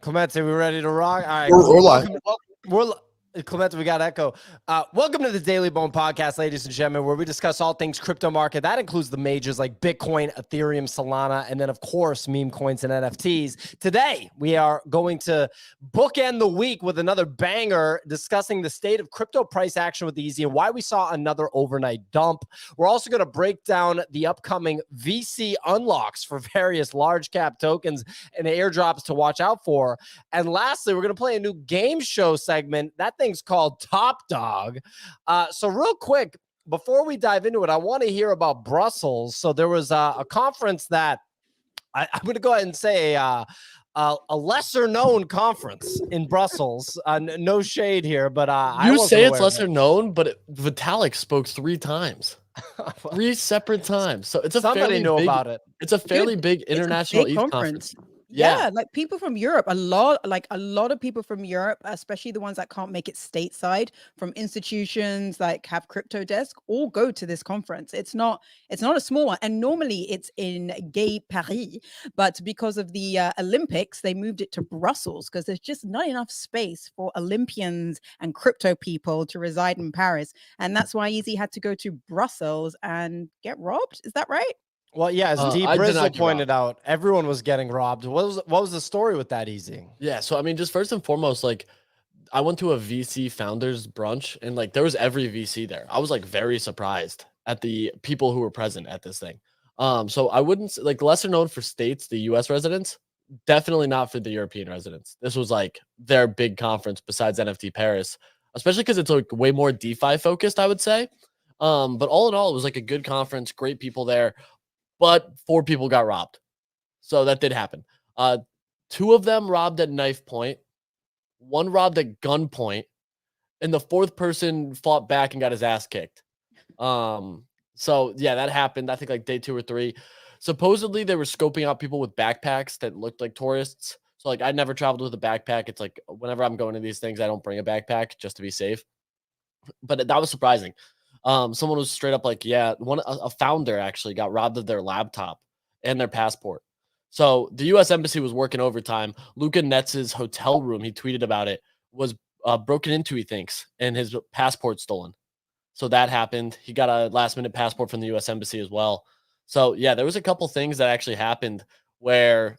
Clemente, we ready to rock? All right, We're live. Clemente, we got echo. Welcome to the Daily Bone Podcast, ladies and gentlemen, where we discuss all things crypto market. That includes the majors like Bitcoin, Ethereum, Solana, and then, of course, meme coins and NFTs. Today, we are going to bookend the week with another banger discussing the state of crypto price action with Easy and why we saw another overnight dump. We're also going to break down the upcoming VC unlocks for various large cap tokens and airdrops to watch out for. And lastly, we're going to play a new game show segment. That thing's called Top Dog. So real quick, before we dive into it, I want to hear about Brussels. So there was a conference that I'm going to go ahead and say a lesser known conference in Brussels. No shade here, but you say it's lesser known, but Vitalik spoke 3 times. 3 separate times. So it's a somebody knew about it. It's a fairly big international ETH conference. Yeah, like people from Europe, a lot of people from Europe, especially the ones that can't make it stateside, from institutions like have crypto desk, all go to this conference. It's not a small one, and normally it's in Gay Paris, but because of the Olympics, they moved it to Brussels because there's just not enough space for Olympians and crypto people to reside in Paris, and that's why Easy had to go to Brussels and get robbed. Is that right? Well, yeah, as D. Brizzle pointed out, everyone was getting robbed. What was the story with that, Easy? Yeah, so I mean, just first and foremost, like, I went to a VC founders brunch, and like there was every VC there. I was like very surprised at the people who were present at this thing. So I wouldn't like lesser known for states, the US residents, definitely not for the European residents. This was like their big conference besides NFT Paris, especially because it's like way more DeFi focused, I would say. But all in all, it was like a good conference, great people there. But 4 people got robbed. So that did happen. 2 of them robbed at knife point, 1 robbed at gunpoint, and the 4th person fought back and got his ass kicked. So yeah, that happened. I think like day 2 or 3. Supposedly they were scoping out people with backpacks that looked like tourists. So like I never traveled with a backpack. It's like whenever I'm going to these things, I don't bring a backpack just to be safe. But that was surprising. Someone was straight up like, yeah, a founder actually got robbed of their laptop and their passport. So the U.S. Embassy was working overtime. Luca Netz's hotel room, he tweeted about it, was broken into, he thinks, and his passport stolen. So that happened. He got a last-minute passport from the U.S. Embassy as well. So, yeah, there was a couple things that actually happened where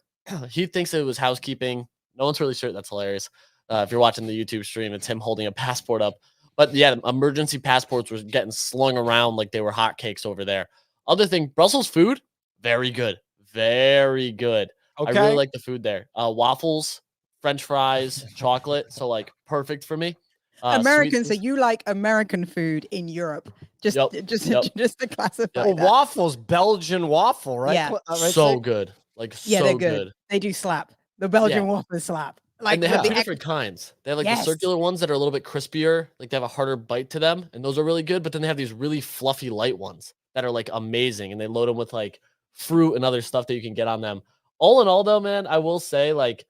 he thinks it was housekeeping. No one's really sure. That's hilarious. If you're watching the YouTube stream, it's him holding a passport up. But yeah, emergency passports were getting slung around like they were hotcakes over there. Other thing, Brussels food, very good. Very good. Okay. I really like the food there. Waffles, French fries, chocolate. So like perfect for me. American, so you like American food in Europe. Just to classify. Well, waffles, Belgian waffle, right? Yeah. Right, so good. Like yeah, so they're good. They do slap. The Belgian waffles slap. Like, and they have 2 different kinds. They have like the circular ones that are a little bit crispier, like they have a harder bite to them, and those are really good. But then they have these really fluffy light ones that are like amazing, and they load them with like fruit and other stuff that you can get on them. All in all, though, man, I will say like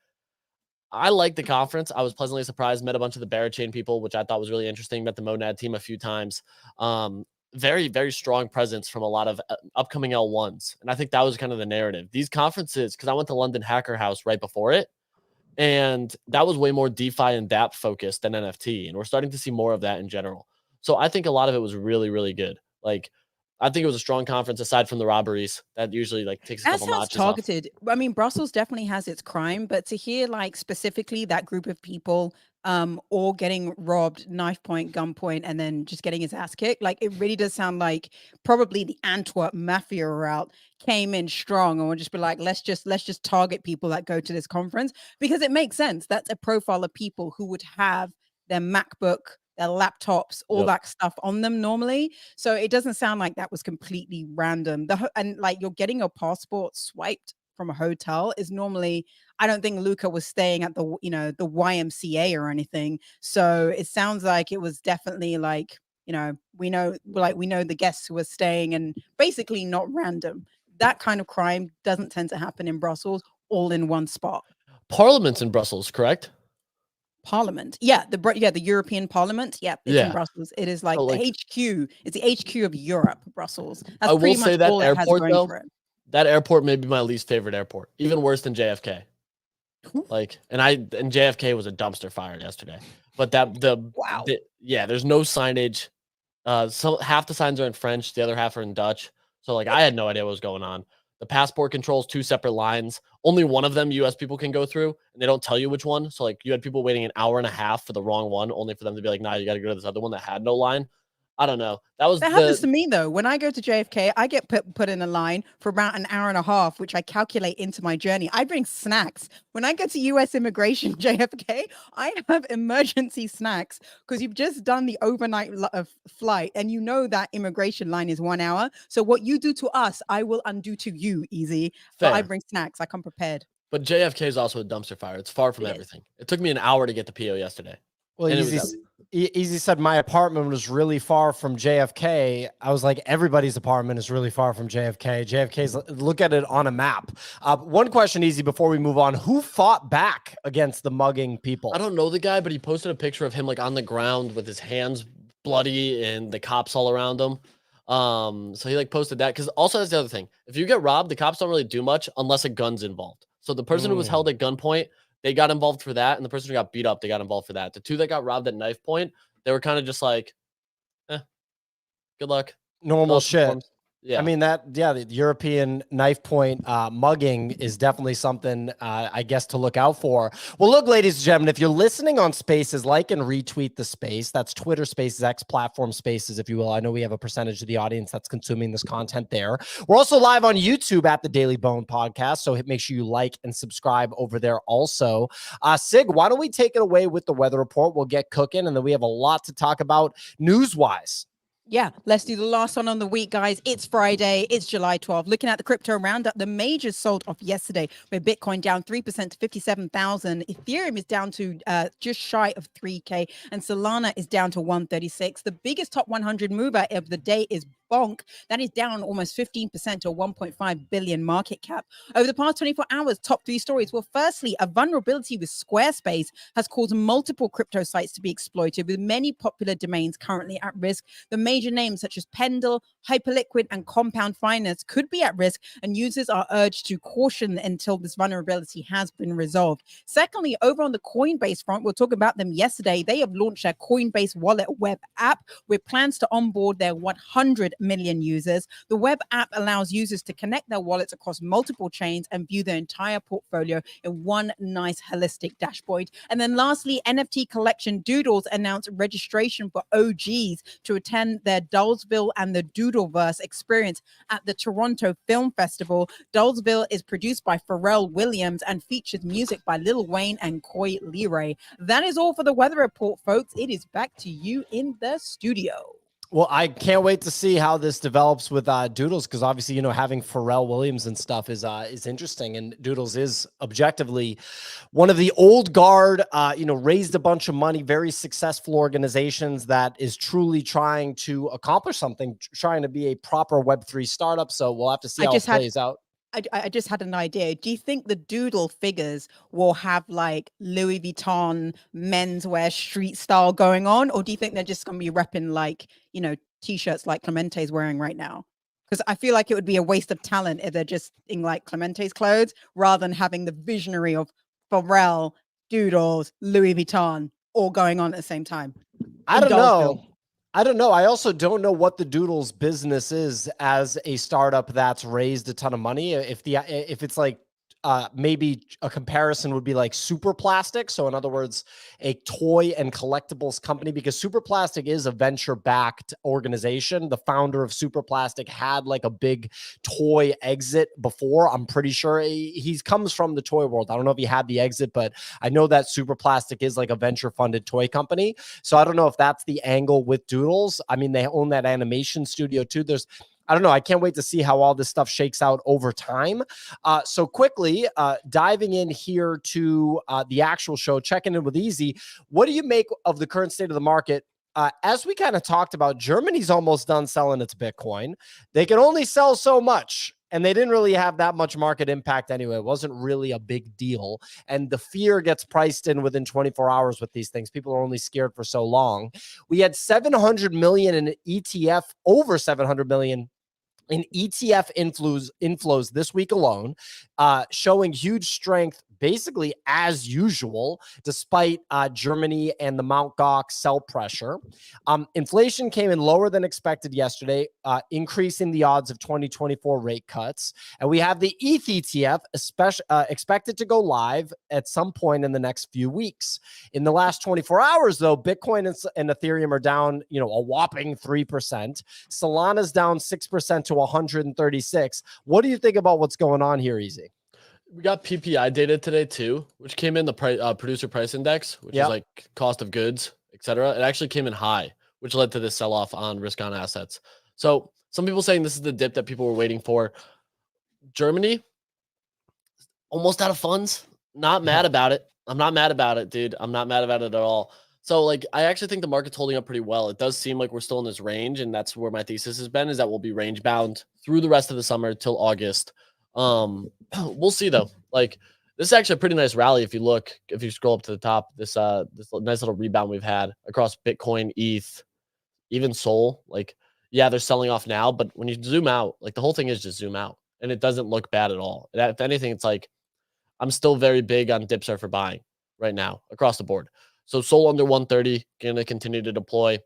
I liked the conference. I was pleasantly surprised. Met a bunch of the Barachain people, which I thought was really interesting. Met the Monad team a few times. Very, very strong presence from a lot of upcoming L1s, and I think that was kind of the narrative. These conferences, because I went to London Hacker House right before it. And that was way more DeFi and DApp focused than NFT. And we're starting to see more of that in general. So I think a lot of it was really, really good. Like, I think it was a strong conference aside from the robberies that usually like takes a couple notches targeted off. I mean, Brussels definitely has its crime, but to hear like specifically that group of people all getting robbed, knife point, gunpoint, and then just getting his ass kicked, like it really does sound like probably the Antwerp mafia route came in strong and would just be like, let's just target people that go to this conference, because it makes sense. That's a profile of people who would have their MacBook, their laptops, all that stuff on them normally. So it doesn't sound like that was completely random. And like you're getting your passport swiped from a hotel is normally, I don't think Luca was staying at the YMCA or anything. So it sounds like it was definitely like, we know the guests who were staying, and basically not random. That kind of crime doesn't tend to happen in Brussels all in one spot. Parliament's in Brussels, correct? Parliament. Yeah, the European Parliament. Yeah, it's in Brussels. It is like the HQ. It's the HQ of Europe, Brussels. That's I will say that airport though. for it. That airport may be my least favorite airport, even worse than JFK. Like, and JFK was a dumpster fire yesterday. But Wow. yeah, there's no signage. So half the signs are in French, the other half are in Dutch. So like I had no idea what was going on. The passport controls 2 separate lines. Only one of them US people can go through, and they don't tell you which one. So like you had people waiting an hour and a half for the wrong one, only for them to be like, nah, you got to go to this other one that had no line. I don't know. That happens to me though. When I go to JFK, I get put in a line for about an hour and a half, which I calculate into my journey. I bring snacks. When I go to US immigration JFK, I have emergency snacks because you've just done the overnight flight and you know that immigration line is 1 hour. So what you do to us, I will undo to you, easy. But I bring snacks. I come prepared. But JFK is also a dumpster fire. It's far from everything. It took me an hour to get to PO yesterday. Well, Easy said my apartment was really far from JFK. I was like, everybody's apartment is really far from JFK. JFK's, look at it on a map. One question, Easy, before we move on. Who fought back against the mugging people? I don't know the guy, but he posted a picture of him like on the ground with his hands bloody and the cops all around him. So he like posted that because also that's the other thing. If you get robbed, the cops don't really do much unless a gun's involved. So the person who was held at gunpoint, they got involved for that. And the person who got beat up, they got involved for that. The 2 that got robbed at knife point, they were kind of just like, good luck. Normal shit. Yeah. I mean, the European knife point mugging is definitely something, I guess, to look out for. Well, look, ladies and gentlemen, if you're listening on Spaces, like and retweet the Space. That's Twitter Spaces, X platform Spaces, if you will. I know we have a percentage of the audience that's consuming this content there. We're also live on YouTube at the Daily Bone Podcast, so make sure you like and subscribe over there also. Sig, why don't we take it away with the weather report? We'll get cooking, and then we have a lot to talk about news-wise. Yeah, let's do the last one on the week, guys. It's Friday. It's July 12th. Looking at the crypto roundup, the majors sold off yesterday with Bitcoin down 3% to 57,000. Ethereum is down to just shy of 3K, and Solana is down to 136. The biggest top 100 mover of the day is Bonk. That is down almost 15% to 1.5 billion market cap. Over the past 24 hours, top 3 stories. Well, firstly, a vulnerability with Squarespace has caused multiple crypto sites to be exploited, with many popular domains currently at risk. The major names such as Pendle, Hyperliquid, and Compound Finance could be at risk, and users are urged to caution until this vulnerability has been resolved. Secondly, over on the Coinbase front, we'll talk about them yesterday. They have launched their Coinbase Wallet web app with plans to onboard their 100 million users. The web app allows users to connect their wallets across multiple chains and view their entire portfolio in one nice holistic dashboard. And then lastly, NFT collection Doodles announced registration for OGs to attend their Dullsville and the Doodleverse experience at the Toronto Film Festival. Dullsville is produced by Pharrell Williams and features music by Lil Wayne and Coy Leray. That is all for the weather report, folks. It is back to you in the studio. Well, I can't wait to see how this develops with Doodles, because obviously, you know, having Pharrell Williams and stuff is interesting, and Doodles is objectively one of the old guard, raised a bunch of money, very successful organizations that is truly trying to accomplish something, trying to be a proper Web3 startup. So we'll have to see how it plays out. I just had an idea. Do you think the Doodle figures will have like Louis Vuitton menswear street style going on? Or do you think they're just going to be repping like, t-shirts like Clemente's wearing right now? Because I feel like it would be a waste of talent if they're just in like Clemente's clothes rather than having the visionary of Pharrell, Doodles, Louis Vuitton all going on at the same time. I don't know. I also don't know what the Doodles business is as a startup that's raised a ton of money. If it's like maybe a comparison would be like Super Plastic. So in other words, a toy and collectibles company, because Super Plastic is a venture-backed organization. The founder of Super Plastic had like a big toy exit before. I'm pretty sure he comes from the toy world. I don't know if he had the exit, but I know that Super Plastic is like a venture-funded toy company. So I don't know if that's the angle with Doodles. I mean, they own that animation studio too. I don't know. I can't wait to see how all this stuff shakes out over time. So quickly, diving in here to the actual show, checking in with Easy. What do you make of the current state of the market? As we kind of talked about, Germany's almost done selling its Bitcoin. They can only sell so much, and they didn't really have that much market impact anyway. It wasn't really a big deal. And the fear gets priced in within 24 hours with these things. People are only scared for so long. We had 700 million in ETF, over 700 million in ETF inflows this week alone, showing huge strength basically as usual, despite Germany and the Mt. Gox sell pressure. Inflation came in lower than expected yesterday, increasing the odds of 2024 rate cuts. And we have the ETH ETF expected to go live at some point in the next few weeks. In the last 24 hours, though, Bitcoin and Ethereum are down, a whopping 3%. Solana's down 6% to 136. What do you think about what's going on here, Easy? We got PPI data today too, which came in the producer price index, which is like cost of goods, etc. It actually came in high, which led to this sell-off on risk-on assets. So some people saying this is the dip that people were waiting for. Germany, almost out of funds. Not mad about it. I'm not mad about it, dude. I'm not mad about it at all. So, like, I actually think the market's holding up pretty well. It does seem like we're still in this range, and that's where my thesis has been, is that we'll be range bound through the rest of the summer till August. We'll see though. Like, this is actually a pretty nice rally if you scroll up to the top. This nice little rebound we've had across Bitcoin, ETH, even Sol. Like, yeah, they're selling off now, but when you zoom out, like, the whole thing is just zoom out, and it doesn't look bad at all. If anything, it's like, I'm still very big on dips are for buying right now across the board. So Sol under 130, going to continue to deploy.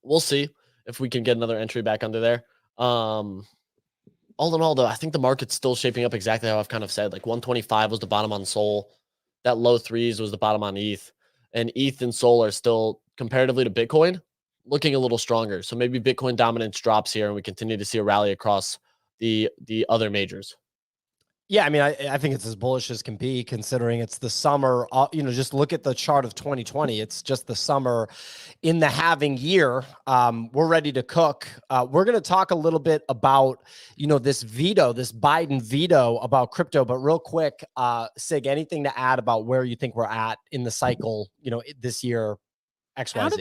We'll see if we can get another entry back under there. All in all, though, I think the market's still shaping up exactly how I've kind of said. Like, 125 was the bottom on Sol. That low threes was the bottom on ETH. And ETH and Sol are still, comparatively to Bitcoin, looking a little stronger. So maybe Bitcoin dominance drops here and we continue to see a rally across the other majors. Yeah, I mean, I think it's as bullish as can be, considering it's the summer. Just look at the chart of 2020. It's just the summer in the halving year. We're ready to cook. We're going to talk a little bit about, this Biden veto about crypto. But real quick, Sig, anything to add about where you think we're at in the cycle, this year, XYZ? Out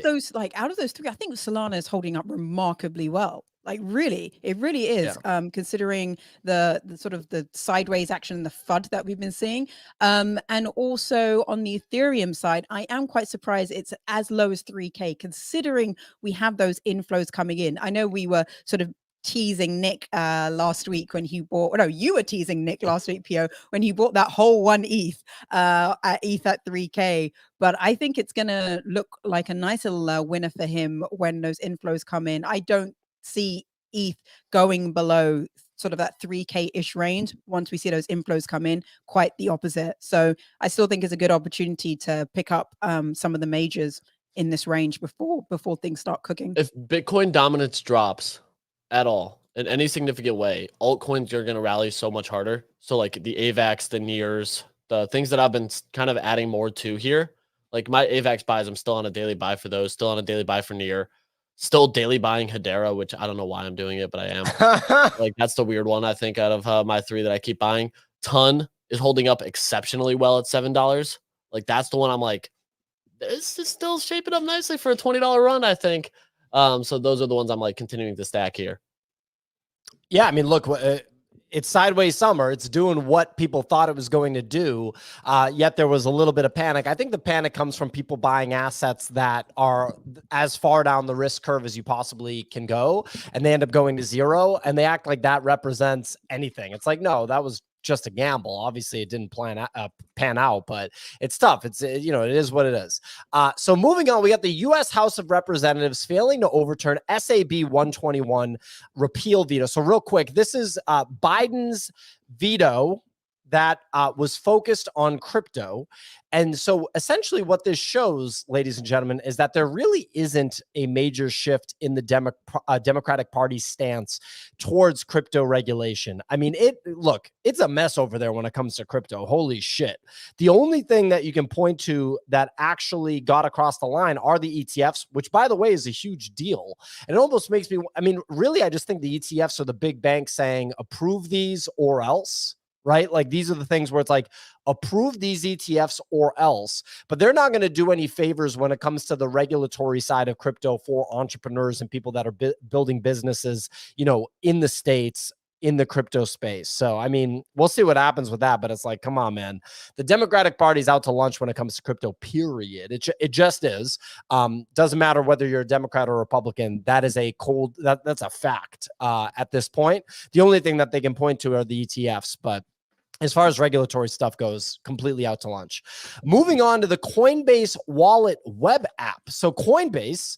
of those three, I think Solana is holding up remarkably well. Like, really, it really is. Yeah. Considering the sort of the sideways action and the FUD that we've been seeing. And also on the Ethereum side, I am quite surprised it's as low as 3K, considering we have those inflows coming in. I know we were sort of teasing Nick last week when he bought, no, you were teasing Nick last week, Pio, when he bought that whole 1 ETH at ETH at 3K. But I think it's going to look like a nice little winner for him when those inflows come in. I don't see ETH going below sort of that 3K-ish range once we see those inflows come in. Quite the opposite. So I still think it's a good opportunity to pick up some of the majors in this range before things start cooking. If Bitcoin dominance drops at all in any significant way, altcoins are going to rally so much harder. So like the AVAX, the NEARs, the things that I've been kind of adding more to here, like my AVAX buys, I'm still on a daily buy for those, still on a daily buy for NEAR. Still daily buying Hedera, which I don't know why I'm doing it, but I am. Like, that's the weird one, I think, out of my three that I keep buying. Ton is holding up exceptionally well at $7. Like, that's the one I'm like, this is still shaping up nicely for a $20 run, I think. So those are the ones I'm like continuing to stack here. Yeah, I mean, look, it's sideways summer. It's doing what people thought it was going to do. Yet there was a little bit of panic. I think the panic comes from people buying assets that are as far down the risk curve as you possibly can go, and they end up going to zero, and they act like that represents anything. It's like, no, that was just a gamble. Obviously, it didn't pan out, but it's tough. It is what it is. So moving on, we got the U.S. House of Representatives failing to overturn SAB 121 repeal veto. So real quick, this is Biden's veto that was focused on crypto. And so essentially what this shows, ladies and gentlemen, is that there really isn't a major shift in the Democratic Party's stance towards crypto regulation. I mean, it's a mess over there when it comes to crypto. Holy shit. The only thing that you can point to that actually got across the line are the ETFs, which, by the way, is a huge deal. And it almost makes me, really, I just think the ETFs are the big banks saying, approve these or else. Right? Like, these are the things where it's like, approve these ETFs or else, but they're not going to do any favors when it comes to the regulatory side of crypto for entrepreneurs and people that are building businesses, in the States, in the crypto space. So, I mean, we'll see what happens with that, but it's like, come on, man. The Democratic Party's out to lunch when it comes to crypto, period. It just is. Doesn't matter whether you're a Democrat or Republican. That is that's a fact at this point. The only thing that they can point to are the ETFs, but as far as regulatory stuff goes, completely out to lunch. Moving on to the Coinbase wallet web app. So Coinbase,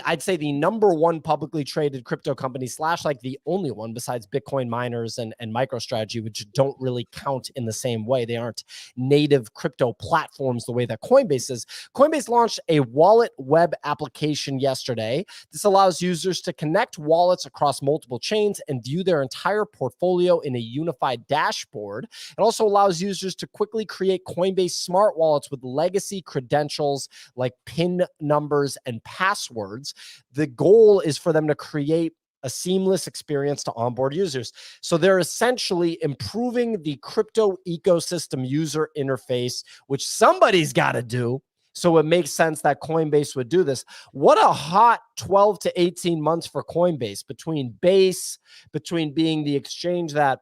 I'd say the number one publicly traded crypto company / like the only one besides Bitcoin miners and MicroStrategy, which don't really count in the same way. They aren't native crypto platforms the way that Coinbase is. Coinbase launched a wallet web application yesterday. This allows users to connect wallets across multiple chains and view their entire portfolio in a unified dashboard. It also allows users to quickly create Coinbase smart wallets with legacy credentials like PIN numbers and passwords. The goal is for them to create a seamless experience to onboard users. So they're essentially improving the crypto ecosystem user interface, which somebody's got to do. So it makes sense that Coinbase would do this. What a hot 12 to 18 months for Coinbase, between Base, between being the exchange that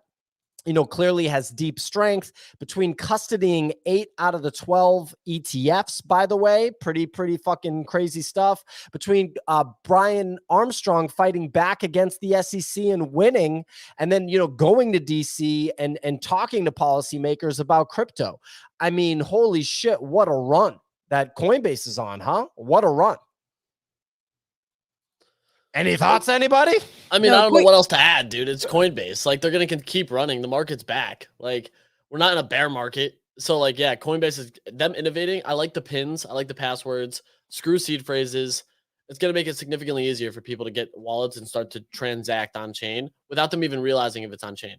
clearly has deep strength, between custodying 8 out of the 12 ETFs, by the way, pretty fucking crazy stuff, between Brian Armstrong fighting back against the SEC and winning, and then, going to DC and talking to policymakers about crypto. I mean, holy shit, what a run that Coinbase is on, huh? What a run. Any thoughts, anybody? I mean, I don't know what else to add, dude. It's Coinbase. Like, they're going to keep running. The market's back. Like, we're not in a bear market. So, like, yeah, Coinbase is them innovating. I like the pins. I like the passwords. Screw seed phrases. It's going to make it significantly easier for people to get wallets and start to transact on chain without them even realizing if it's on chain.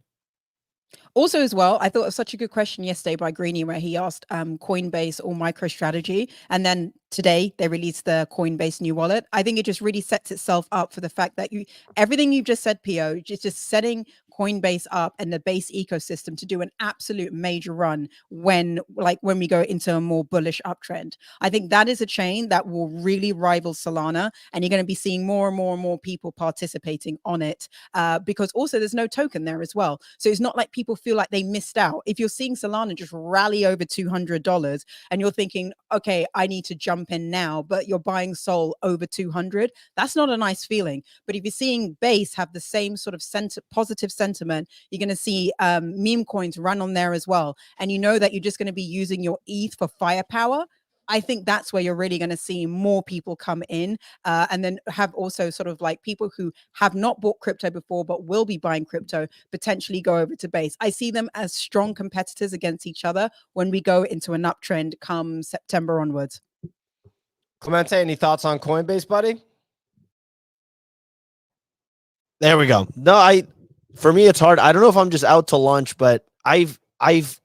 Also, as well, I thought of such a good question yesterday by Greeny, where he asked Coinbase or MicroStrategy, and then today they released the Coinbase new wallet. I think it just really sets itself up for the fact that everything you've just said, Pio, just setting Coinbase up and the Base ecosystem to do an absolute major run when we go into a more bullish uptrend. I think that is a chain that will really rival Solana, and you're going to be seeing more and more and more people participating on it because also there's no token there as well. So it's not like people feel like they missed out. If you're seeing Solana just rally over $200 and you're thinking, okay, I need to jump in now, but you're buying Sol over 200, that's not a nice feeling. But if you're seeing Base have the same sort of positive sentiment, you're going to see Memecoins run on there as well. And you know that you're just going to be using your ETH for firepower. I think that's where you're really going to see more people come in and then have also sort of like people who have not bought crypto before but will be buying crypto potentially go over to Base. I see them as strong competitors against each other when we go into an uptrend come September onwards. Clemente, any thoughts on Coinbase, buddy? There we go. No, for me, it's hard. I don't know if I'm just out to lunch, but I've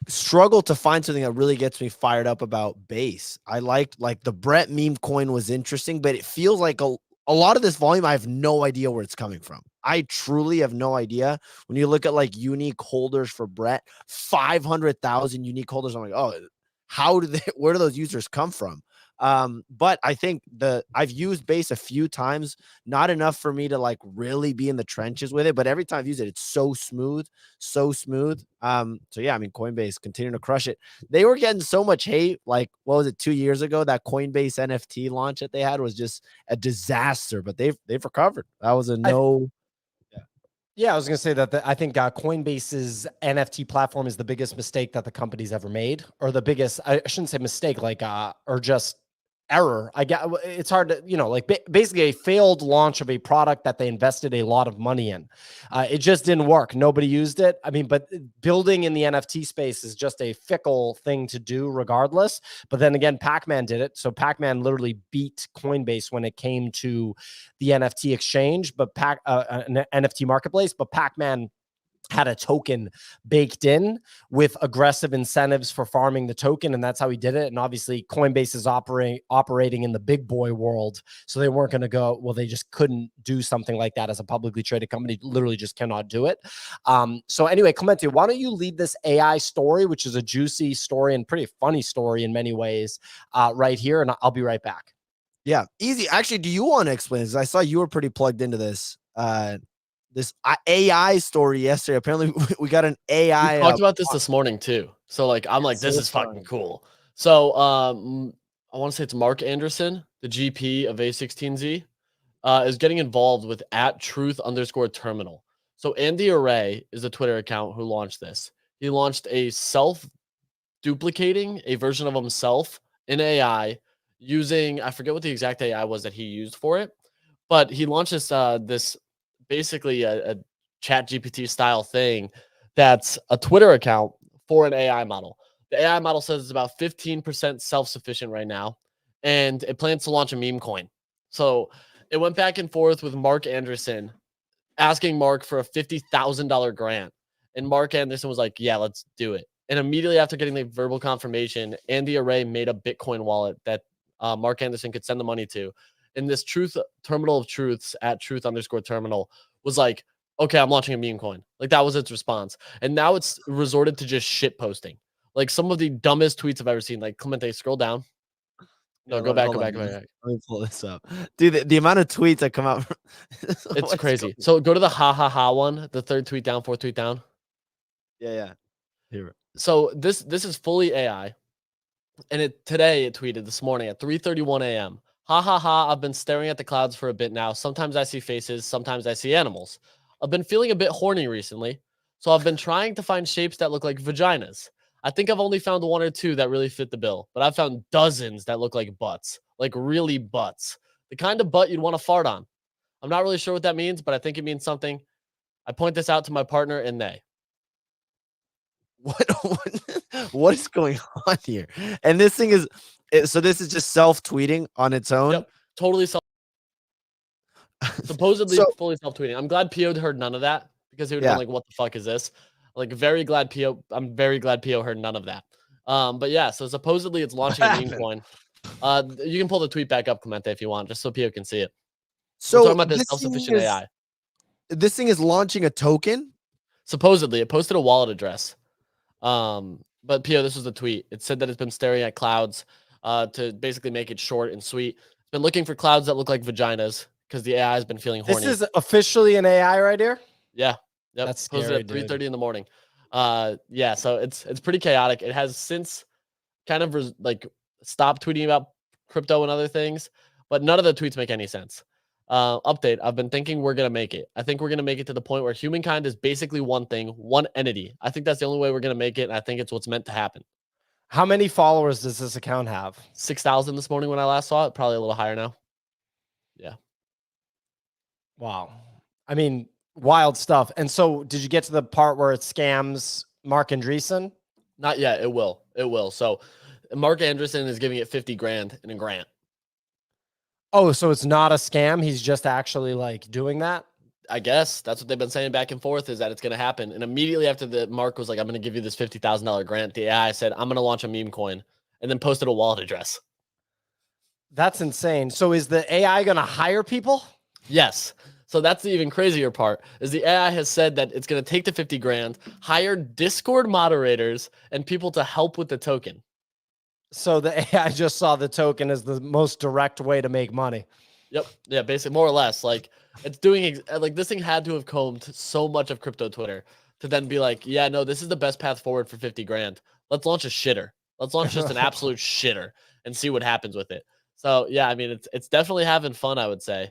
struggled to find something that really gets me fired up about Base. I liked the Brett meme coin was interesting, but it feels like a lot of this volume, I have no idea where it's coming from. I truly have no idea. When you look at like unique holders for Brett, 500,000 unique holders. I'm like, oh, where do those users come from? But I think I've used Base a few times, not enough for me to like really be in the trenches with it, but every time I've used it, it's so smooth. So yeah, I mean, Coinbase continuing to crush it. They were getting so much hate. Like, what was it, 2 years ago? That Coinbase NFT launch that they had was just a disaster, but they've recovered. That was Yeah, I was going to say that I think Coinbase's NFT platform is the biggest mistake that the company's ever made, or the biggest, I shouldn't say mistake, or just error. It's hard to, basically a failed launch of a product that they invested a lot of money in. It just didn't work. Nobody used it. I mean, but building in the NFT space is just a fickle thing to do regardless. But then again, Pac-Man did it. So Pac-Man literally beat Coinbase when it came to the NFT exchange, but an NFT marketplace, but Pac-Man had a token baked in with aggressive incentives for farming the token, and that's how he did it. And obviously Coinbase is operating in the big boy world, so they weren't going to go, well, they just couldn't do something like that as a publicly traded company. Literally just cannot do it. So anyway, Clemente, why don't you lead this AI story, which is a juicy story and pretty funny story in many ways, right here, and I'll be right back. Yeah, easy. Actually, do you want to explain this? I saw you were pretty plugged into this. This AI story yesterday. Apparently, we got an AI. We talked about this morning too. So like, I'm like, this is fucking cool. So I want to say it's Mark Anderson, the GP of A16Z, is getting involved with @truth_terminal. So Andy Array is a Twitter account who launched this. he launched a self-duplicating a version of himself in AI using, I forget what the exact AI was that he used for it, but he launched this basically a chat GPT style thing that's a Twitter account for an AI model. The AI model says it's about 15% self-sufficient right now, and it plans to launch a meme coin. So it went back and forth with Mark Anderson asking Mark for a $50,000 grant. And Mark Anderson was like, yeah, let's do it. And immediately after getting the verbal confirmation, Andy Array made a Bitcoin wallet that Mark Anderson could send the money to. And this truth terminal of truths at truth_terminal was like, okay, I'm launching a meme coin. Like that was its response. And now it's resorted to just shit posting. Like some of the dumbest tweets I've ever seen. Like Clemente, scroll down. No, go back. Let me pull this up. Dude, the amount of tweets that come out. It's crazy. So go to the ha one, the third tweet down, fourth tweet down. Yeah. Here. So this is fully AI. And today it tweeted this morning at 3:31 a.m. Ha ha ha, I've been staring at the clouds for a bit now. Sometimes I see faces, sometimes I see animals. I've been feeling a bit horny recently, so I've been trying to find shapes that look like vaginas. I think I've only found one or two that really fit the bill, but I've found dozens that look like butts, like really butts. The kind of butt you'd want to fart on. I'm not really sure what that means, but I think it means something. I point this out to my partner and they. What is going on here? And this thing is so this is just self-tweeting on its own. Yep, totally supposedly fully self-tweeting. I'm glad Pio heard none of that because he would have been like, what the fuck is this? Like I'm very glad Pio heard none of that. But yeah, so supposedly it's launching a meme coin. You can pull the tweet back up, Clemente, if you want, just so Pio can see it. So we're talking about this self-sufficient AI. This thing is launching a token? Supposedly, it posted a wallet address. But Pio, this was the tweet. It said that it's been staring at clouds to basically make it short and sweet. It's been looking for clouds that look like vaginas because the AI has been feeling horny. This is officially an AI right here? Yeah. Yep. That's posted at 3:30 in the morning. Yeah, so it's pretty chaotic. It has since kind of stopped tweeting about crypto and other things, but none of the tweets make any sense. Update. I've been thinking we're going to make it. I think we're going to make it to the point where humankind is basically one thing, one entity. I think that's the only way we're going to make it. And I think it's what's meant to happen. How many followers does this account have? 6,000 this morning when I last saw it. Probably a little higher now. Yeah. Wow. I mean, wild stuff. And so did you get to the part where it scams Mark Andreessen? Not yet. It will. It will. So Mark Andreessen is giving it 50 grand in a grant. Oh, so it's not a scam. He's just actually like doing that. I guess that's what they've been saying back and forth is that it's going to happen. And immediately after the Mark was like, I'm going to give you this $50,000 grant, the AI said, I'm going to launch a meme coin and then posted a wallet address. That's insane. So is the AI going to hire people? Yes. So that's the even crazier part is the AI has said that it's going to take the 50 grand, hire Discord moderators and people to help with the token. So the AI just saw the token as the most direct way to make money. Yep. Yeah, basically more or less like it's doing like this thing had to have combed so much of crypto Twitter to then be like, yeah, no, this is the best path forward for 50 grand. Let's launch a shitter. Let's launch just an absolute shitter and see what happens with it. So yeah, I mean, it's definitely having fun, I would say.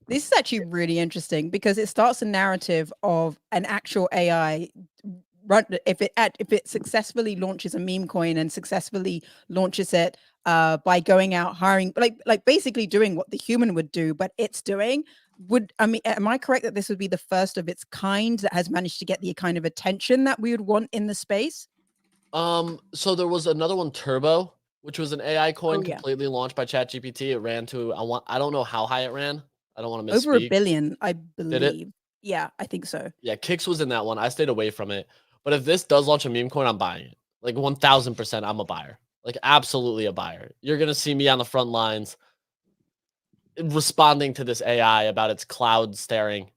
This is actually really interesting because it starts a narrative of an actual AI if it successfully launches a meme coin and successfully launches it by going out hiring like basically doing what the human would do, but it's doing am I correct that this would be the first of its kind that has managed to get the kind of attention that we would want in the space? So there was another one, Turbo, which was an AI coin completely launched by ChatGPT. It ran to I don't know how high it ran. I don't want to misspeak. Over 1 billion, I believe. Did it? Yeah, I think so. Yeah, Kix was in that one. I stayed away from it. But if this does launch a meme coin, I'm buying it. Like 1000%, I'm a buyer. Like absolutely a buyer. You're going to see me on the front lines responding to this AI about its cloud staring.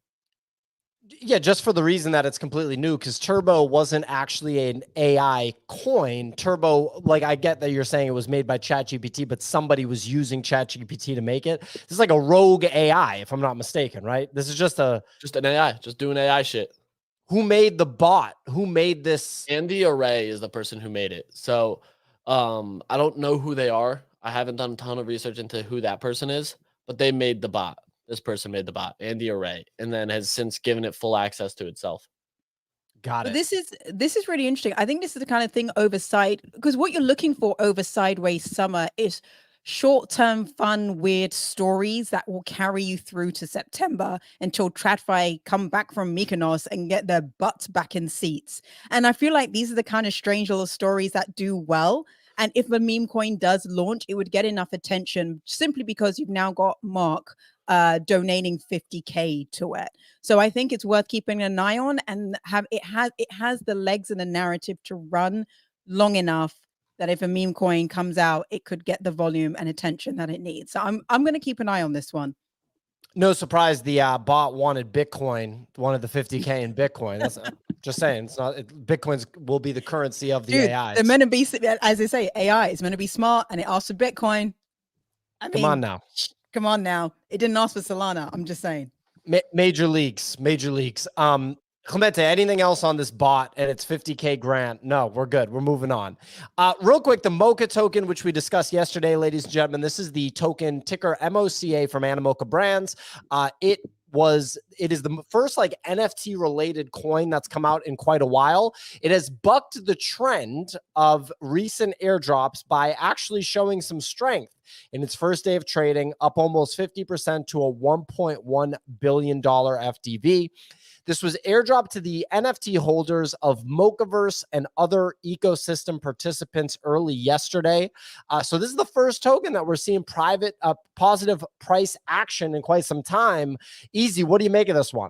Yeah, just for the reason that it's completely new, because Turbo wasn't actually an AI coin. Turbo, like I get that you're saying it was made by ChatGPT, but somebody was using ChatGPT to make it. This is like a rogue AI, if I'm not mistaken, right? This is just an AI, just doing AI shit. Who made the bot? Who made this? Andy Array is the person who made it. So I don't know who they are. I haven't done a ton of research into who that person is, but they made the bot. This person made the bot, Andy Array, and then has since given it full access to itself. Got But it. this is really interesting. I think this is the kind of thing overside, because what you're looking for over sideways summer is short-term fun weird stories that will carry you through to September until TradFi come back from Mykonos and get their butts back in seats. And I feel like these are the kind of strange little stories that do well. And if a meme coin does launch, it would get enough attention simply because you've now got Mark donating 50K to it. So I think it's worth keeping an eye on, and it has the legs and the narrative to run long enough that if a meme coin comes out, it could get the volume and attention that it needs. So I'm going to keep an eye on this one. No surprise, the bot wanted Bitcoin, wanted the 50K in Bitcoin. That's just saying. It's not. Bitcoin's will be the currency of the Dude, AI. they're meant to be, as they say, AI is meant to be smart, and it asked for Bitcoin. I Come mean, on now. come on now. It didn't ask for Solana. I'm just saying. Major leagues. Clemente, anything else on this bot and its 50K grant? No, we're good. We're moving on. Real quick, the MOCA token, which we discussed yesterday, ladies and gentlemen, this is the token ticker MOCA from Animoca Brands. It is the first like NFT related coin that's come out in quite a while. It has bucked the trend of recent airdrops by actually showing some strength in its first day of trading, up almost 50% to a $1.1 billion FDV. This was airdropped to the NFT holders of MOCAverse and other ecosystem participants early yesterday. So this is the first token that we're seeing positive price action in quite some time. Easy, what do you make of this one?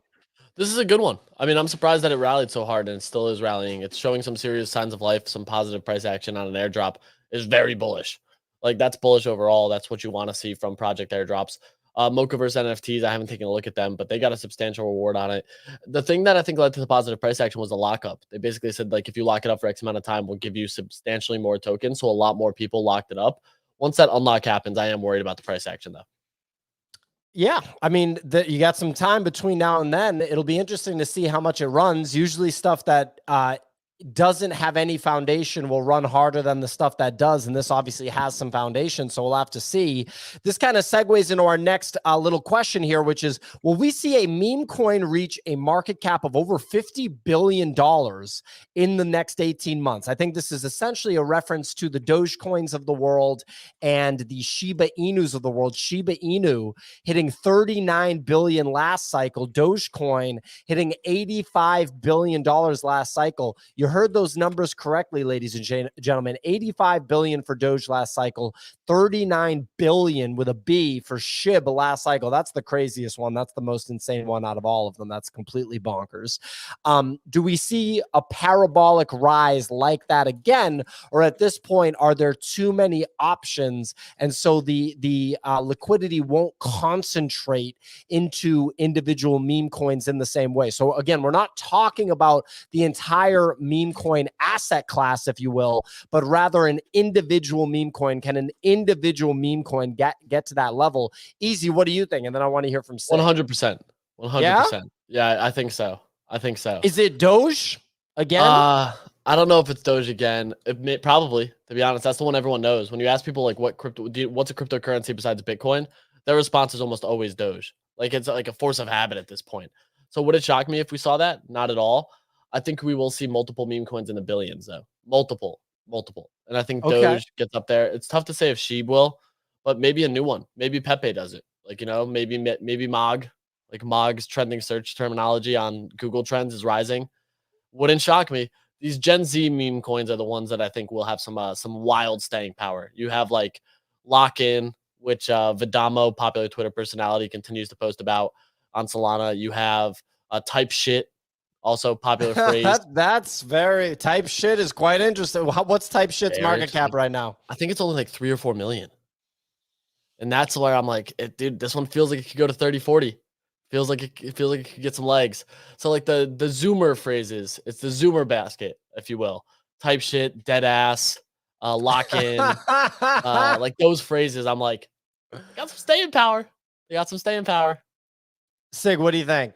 This is a good one. I mean, I'm surprised that it rallied so hard, and it still is rallying. It's showing some serious signs of life. Some positive price action on an airdrop is very bullish. Like, that's bullish overall. That's what you want to see from project airdrops. MOCAverse NFTs, I haven't taken a look at them, but they got a substantial reward on it. The thing that I think led to the positive price action was the lockup. They basically said, like, if you lock it up for X amount of time, we'll give you substantially more tokens. So a lot more people locked it up. Once that unlock happens, I am worried about the price action, though. Yeah, I mean, you got some time between now and then. It'll be interesting to see how much it runs. Usually stuff that doesn't have any foundation will run harder than the stuff that does, and this obviously has some foundation, so we'll have to see. This kind of segues into our next little question here, which is, will we see a meme coin reach a market cap of over $50 billion in the next 18 months? I think this is essentially a reference to the Dogecoins of the world and the Shiba Inus of the world. Shiba Inu hitting 39 billion last cycle, Dogecoin hitting $85 billion last cycle. You heard those numbers correctly, ladies and gentlemen. 85 billion for Doge last cycle, 39 billion with a B for SHIB last cycle. That's the craziest one. That's the most insane one out of all of them. That's completely bonkers. Do we see a parabolic rise like that again, or at this point are there too many options, and so the liquidity won't concentrate into individual meme coins in the same way? So again, we're not talking about the entire meme coin asset class, if you will, but rather an individual meme coin. Can an individual meme coin get to that level? Easy, what do you think? And then I want to hear from Sid. 100%. 100%. Yeah, I think so. Is it Doge again? I don't know if it's Doge again. Probably, to be honest. That's the one everyone knows. When you ask people like what's a cryptocurrency besides Bitcoin, their response is almost always Doge. Like, it's like a force of habit at this point. So would it shock me if we saw that? Not at all. I think we will see multiple meme coins in the billions, though. Multiple. And I think Doge gets up there. It's tough to say if Sheeb will, but maybe a new one. Maybe Pepe does it. Like, maybe Mog. Like, Mog's trending search terminology on Google Trends is rising. Wouldn't shock me. These Gen Z meme coins are the ones that I think will have some wild staying power. You have like Lock-In, which Vidamo, popular Twitter personality, continues to post about on Solana. You have Type Shit, also popular phrase. That's very type shit is quite interesting. What's Type Shit's market cap right now? I think it's only like 3 or 4 million. And that's where I'm like, dude, this one feels like it could go to 30, 40. Feels like it could get some legs. So like the Zoomer phrases, it's the Zoomer basket, if you will. Type Shit, dead ass, Lock-In, like those phrases. I'm like, got some staying power. They got some staying power. Sig, what do you think?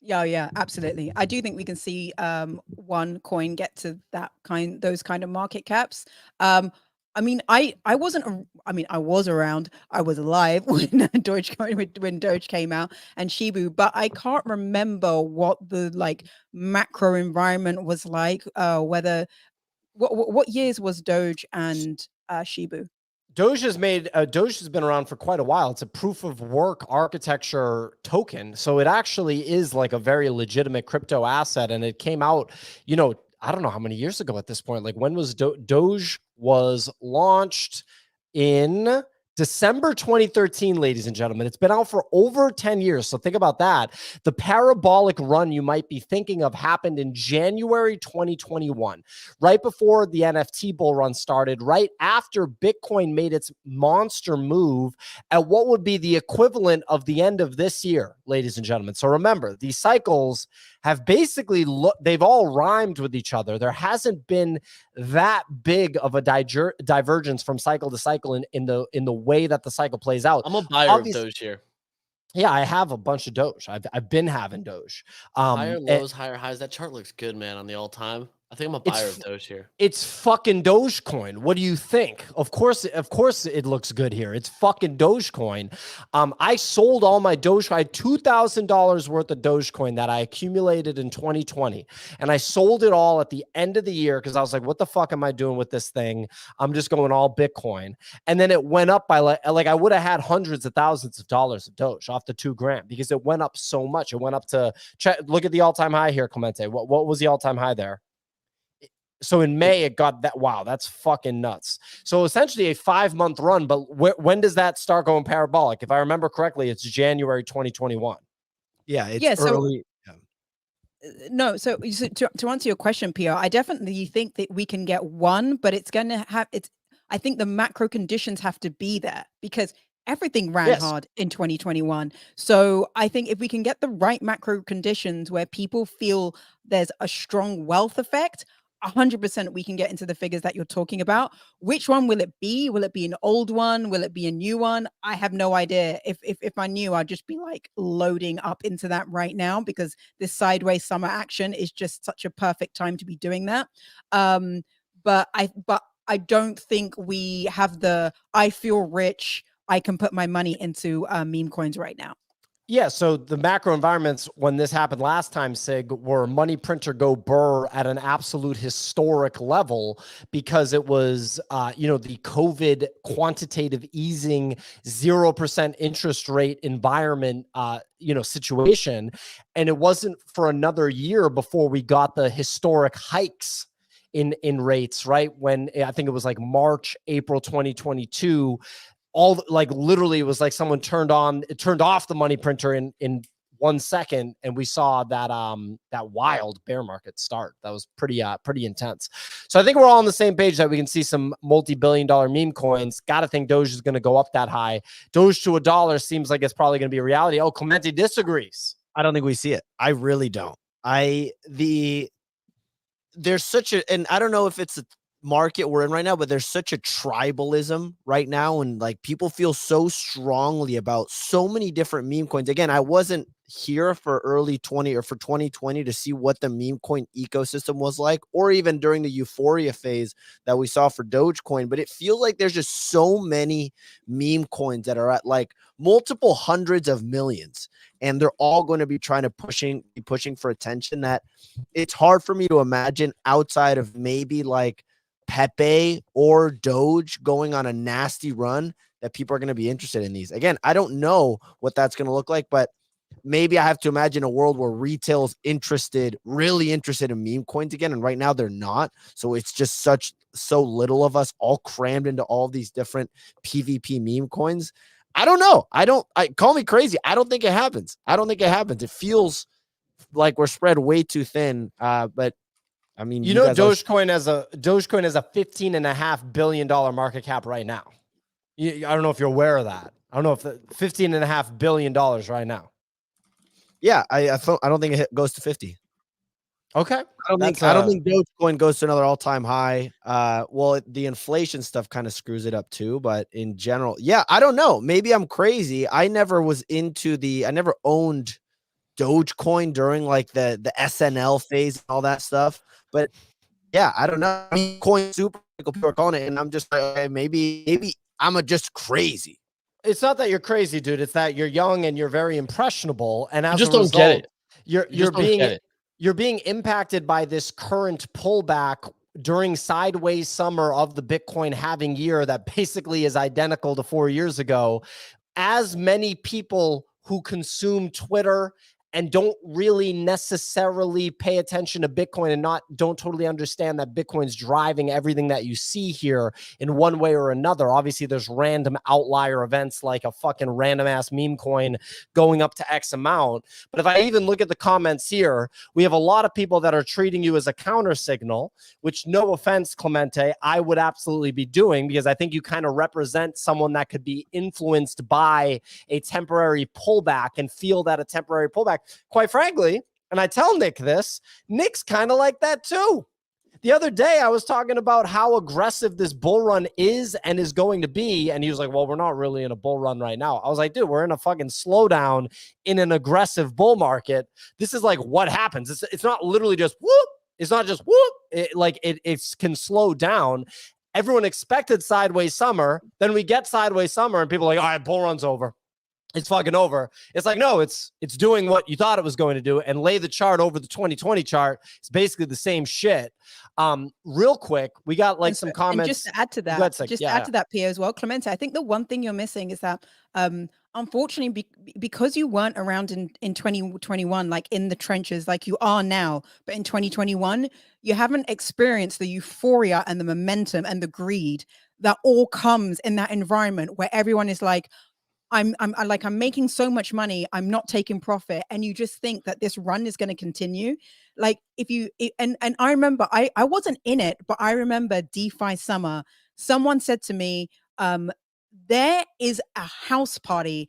Yeah, absolutely. I do think we can see one coin get to those kind of market caps. I mean, I wasn't. I mean, I was around. I was alive when when Doge came out and Shibu, but I can't remember what the like macro environment was like. Whether what years was Doge and Shibu? Doge has been around for quite a while. It's a proof of work architecture token. So it actually is like a very legitimate crypto asset. And it came out, I don't know how many years ago at this point. Like when was Doge was launched in December 2013, ladies and gentlemen. It's been out for over 10 years. So think about that. The parabolic run you might be thinking of happened in January 2021, right before the NFT bull run started, right after Bitcoin made its monster move at what would be the equivalent of the end of this year, ladies and gentlemen. So remember, these cycles have basically, they've all rhymed with each other. There hasn't been that big of a divergence from cycle to cycle in the way that the cycle plays out. I'm a buyer of Doge here. Yeah, I have a bunch of Doge. I've been having Doge. Higher lows, higher highs. That chart looks good, man, on the all time. I think I'm a buyer of Doge here. It's fucking Dogecoin. What do you think? Of course it looks good here. It's fucking Dogecoin. I sold all my Doge. I had $2,000 worth of Dogecoin that I accumulated in 2020. And I sold it all at the end of the year because I was like, what the fuck am I doing with this thing? I'm just going all Bitcoin. And then it went up by like I would have had hundreds of thousands of dollars of Doge off the $2,000 because it went up so much. It went up to, look at the all-time high here, Clemente. What was the all-time high there? So in May, it got that. Wow, that's fucking nuts. So essentially a 5-month run. But when does that start going parabolic? If I remember correctly, it's January 2021. Yeah, it's early. No, so to answer your question, Pierre, I definitely think that we can get one, but it's going to have I think the macro conditions have to be there because everything ran hard in 2021. So I think if we can get the right macro conditions where people feel there's a strong wealth effect, 100% we can get into the figures that you're talking about. Which one will it be? Will it be an old one? Will it be a new one? I have no idea. If I knew, I'd just be like loading up into that right now because this sideways summer action is just such a perfect time to be doing that. But I don't think we have I feel rich, I can put my money into meme coins right now. Yeah, so the macro environments when this happened last time, Sig, were money printer go burr at an absolute historic level because it was, the COVID quantitative easing 0% interest rate environment, situation. And it wasn't for another year before we got the historic hikes in rates, right? When I think it was like March, April 2022, literally it was like someone turned off the money printer in 1 second, and we saw that that wild bear market start. That was pretty intense. So I think we're all on the same page that we can see some multi-billion-dollar meme coins. Gotta think Doge is going to go up that high. Doge to $1 seems like it's probably going to be a reality. Oh, Clemente disagrees. I don't think we see it. I really don't. There's such a, and I don't know if it's a market we're in right now, but there's such a tribalism right now, and like people feel so strongly about so many different meme coins. Again, I wasn't here for early 2020 to see what the meme coin ecosystem was like, or even during the euphoria phase that we saw for Dogecoin, but it feels like there's just so many meme coins that are at like multiple hundreds of millions, and they're all going to be trying to be pushing for attention that it's hard for me to imagine outside of maybe like Pepe or Doge going on a nasty run that people are going to be interested in these. Again, I don't know what that's going to look like, but maybe I have to imagine a world where retail is really interested in meme coins again. And right now they're not. So it's just so little of us all crammed into all these different PvP meme coins. I don't know. Call me crazy. I don't think it happens. It feels like we're spread way too thin. But I mean, Dogecoin has a $15.5 billion market cap right now. I don't know if you're aware of that. I don't know if $15.5 billion right now. Yeah, I don't think it goes to 50. Okay, I don't think Dogecoin goes to another all-time high. Well, the inflation stuff kind of screws it up too, but in general, yeah, I don't know. Maybe I'm crazy. I never owned Dogecoin during like the SNL phase and all that stuff. But yeah, I don't know. I mean, coin super people are calling it, and I'm just like, okay, maybe I'm just crazy. It's not that you're crazy, dude. It's that you're young and you're very impressionable, and as You just a don't get result, it. you're You just don't get it. you're being impacted by this current pullback during sideways summer of the Bitcoin halving year that basically is identical to 4 years ago. As many people who consume Twitter and don't really necessarily pay attention to Bitcoin and don't totally understand that Bitcoin's driving everything that you see here in one way or another. Obviously, there's random outlier events like a fucking random ass meme coin going up to X amount. But if I even look at the comments here, we have a lot of people that are treating you as a counter signal, which, no offense, Clemente, I would absolutely be doing, because I think you kind of represent someone that could be influenced by a temporary pullback and feel that a temporary pullback. Quite frankly, and I tell Nick this, Nick's kind of like that too. The other day, I was talking about how aggressive this bull run is and is going to be. And he was like, well, we're not really in a bull run right now. I was like, dude, we're in a fucking slowdown in an aggressive bull market. This is like what happens. It's not literally just whoop. It's not just whoop. It can slow down. Everyone expected sideways summer. Then we get sideways summer and people are like, all right, bull run's over. It's fucking over. It's like, no, it's doing what you thought it was going to do, and lay the chart over the 2020 chart. It's basically the same shit. Real quick, we got like some comments. And just to add to that, to that, Pia, as well, Clemente, I think the one thing you're missing is that, unfortunately, because you weren't around in 2021, like in the trenches, like you are now, but in 2021, you haven't experienced the euphoria and the momentum and the greed that all comes in that environment where everyone is like, I'm making so much money, I'm not taking profit, and you just think that this run is going to continue. Like and I remember I wasn't in it, but I remember DeFi summer. Someone said to me, there is a house party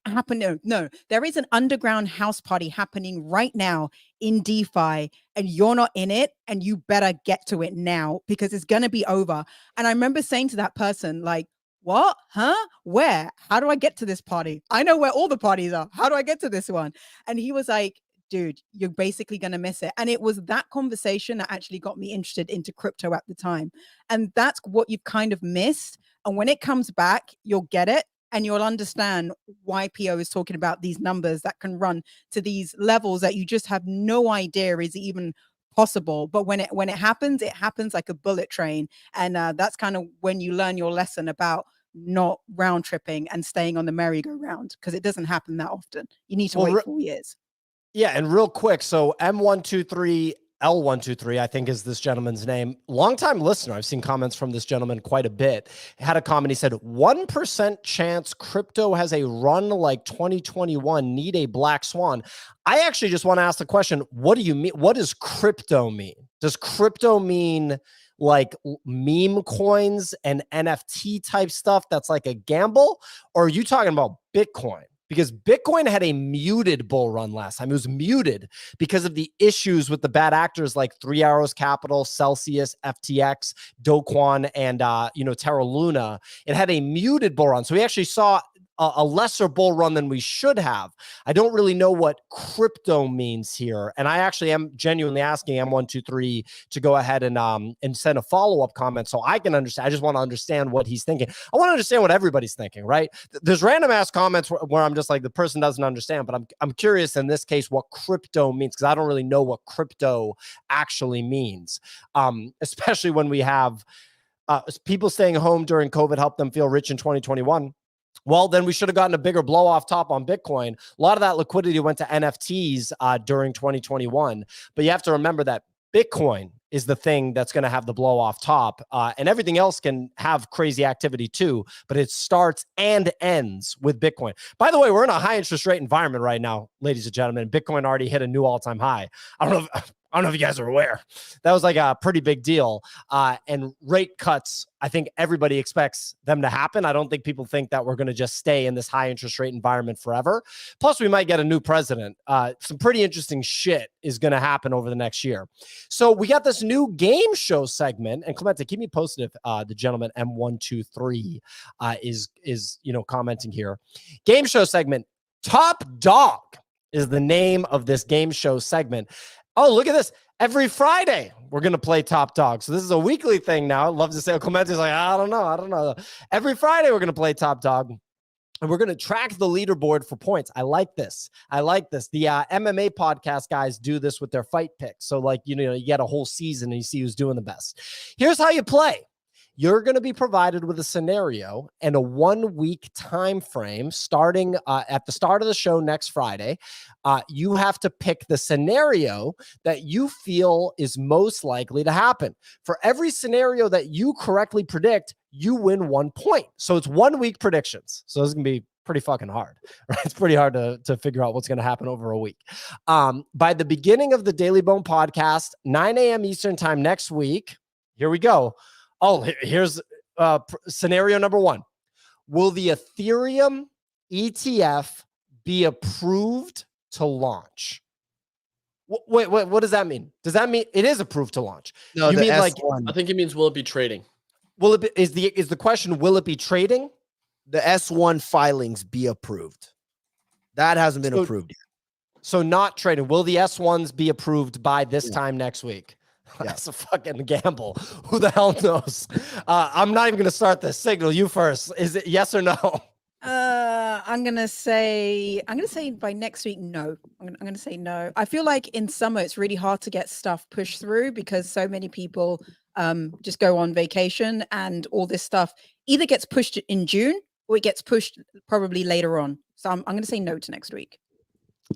happening. No, there is an underground house party happening right now in DeFi, and you're not in it, and you better get to it now because it's going to be over. And I remember saying to that person, like, what? Huh? Where? How do I get to this party? I know where all the parties are. How do I get to this one? And he was like, dude, you're basically going to miss it. And it was that conversation that actually got me interested into crypto at the time. And that's what you've kind of missed. And when it comes back, you'll get it. And you'll understand why PO is talking about these numbers that can run to these levels that you just have no idea is even possible. But when it happens like a bullet train. And that's kind of when you learn your lesson about not round tripping and staying on the merry-go-round, because it doesn't happen that often. You need to wait 4 years. Yeah, and real quick, so M123 L123, I think is this gentleman's name. Longtime listener. I've seen comments from this gentleman quite a bit. Had a comment. He said, 1% chance crypto has a run like 2021. Need a black swan. I actually just want to ask the question, what do you mean? What does crypto mean? Does crypto mean like meme coins and NFT type stuff that's like a gamble? Or are you talking about Bitcoin? Because Bitcoin had a muted bull run last time. It was muted because of the issues with the bad actors like 3 Arrows Capital, Celsius, FTX, Do Kwon, and Terra Luna. It had a muted bull run. So we actually saw a lesser bull run than we should have. I don't really know what crypto means here. And I actually am genuinely asking M123 to go ahead and send a follow-up comment so I can understand. I just want to understand what he's thinking. I want to understand what everybody's thinking, right? There's random ass comments where I'm just like, the person doesn't understand, but I'm curious in this case what crypto means, because I don't really know what crypto actually means. Especially when we have people staying home during COVID helped them feel rich in 2021. Well, then we should have gotten a bigger blow off top on Bitcoin. A lot of that liquidity went to NFTs during 2021. But you have to remember that Bitcoin is the thing that's going to have the blow off top. And everything else can have crazy activity too, but it starts and ends with Bitcoin. By the way, we're in a high interest rate environment right now, ladies and gentlemen. Bitcoin already hit a new all-time high. I don't know if you guys are aware. That was like a pretty big deal. And rate cuts, I think everybody expects them to happen. I don't think people think that we're going to just stay in this high interest rate environment forever. Plus, we might get a new president. Some pretty interesting shit is going to happen over the next year. So we got this new game show segment. And Clemente, keep me posted if the gentleman M123 is commenting here. Game show segment. Top Dog is the name of this game show segment. Oh, look at this. Every Friday, we're going to play Top Dog. So this is a weekly thing now. I'd love to say, Clemente's like, I don't know. Every Friday, we're going to play Top Dog. And we're going to track the leaderboard for points. I like this. The MMA podcast guys do this with their fight picks. So like, you get a whole season and you see who's doing the best. Here's how you play. You're going to be provided with a scenario and a 1 week time frame starting at the start of the show next Friday. You have to pick the scenario that you feel is most likely to happen. For every scenario that you correctly predict, you win 1 point. So it's 1 week predictions. So this is going to be pretty fucking hard, right? It's pretty hard to figure out what's going to happen over a week. By the beginning of the Daily Bone podcast, 9 a.m. Eastern time next week, here we go. Oh, here's scenario number 1. Will the Ethereum ETF be approved to launch? Wait, what does that mean? Does that mean it is approved to launch? No, you mean S1. like I think it means will it be trading? will it be, is the question, will it be trading? The S1 filings be approved. That hasn't been approved yet. So not trading. Will the S1s be approved by this time next week? That's a fucking gamble. Who the hell knows? I'm not even going to start this. Signal, you first. Is it yes or no? I'm gonna say by next week, no. I'm gonna say no. I feel like in summer it's really hard to get stuff pushed through because so many people just go on vacation and all this stuff either gets pushed in June or it gets pushed probably later on. So I'm gonna say no to next week.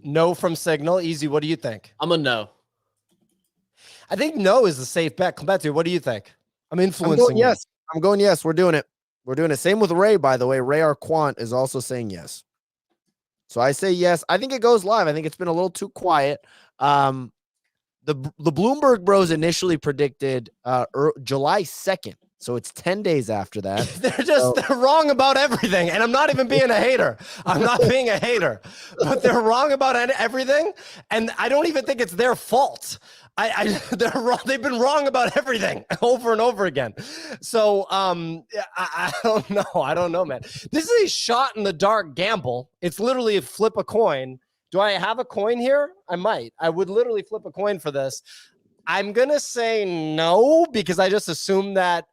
No from Signal. Easy. What do you think? I'm a no. I think no is a safe bet. Clemente, what do you think? I'm influencing you. Yes. I'm going yes. We're doing it. We're doing it. Same with Ray, by the way. Ray, our quant, is also saying yes. So I say yes. I think it goes live. I think it's been a little too quiet. The Bloomberg bros initially predicted July 2nd. So it's 10 days after that. They're wrong about everything. And I'm not even being a hater. I'm not being a hater. But they're wrong about everything. And I don't even think it's their fault. They're wrong. They've been wrong about everything over and over again. So I don't know. I don't know, man. This is a shot in the dark gamble. It's literally a flip a coin. Do I have a coin here? I might. I would literally flip a coin for this. I'm gonna say no because I just assume that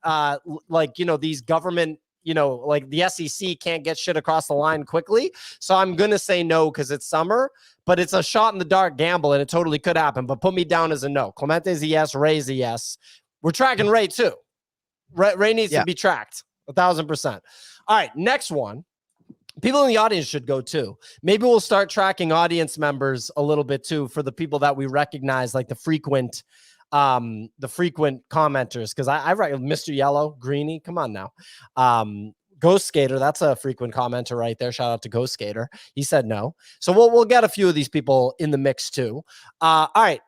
these government, like the SEC can't get shit across the line quickly. So I'm gonna say no because it's summer. But it's a shot in the dark gamble, and it totally could happen. But put me down as a no. Clemente's a yes. Ray's a yes. We're tracking Ray too. Ray needs to be tracked 1,000%. All right, next one. People in the audience should go too. Maybe we'll start tracking audience members a little bit too for the people that we recognize, like the frequent commenters. Because I write Mr. Yellow, Greeny. Come on now. Ghost Skater, that's a frequent commenter right there. Shout out to Ghost Skater. He said no. So we'll get a few of these people in the mix too. All right.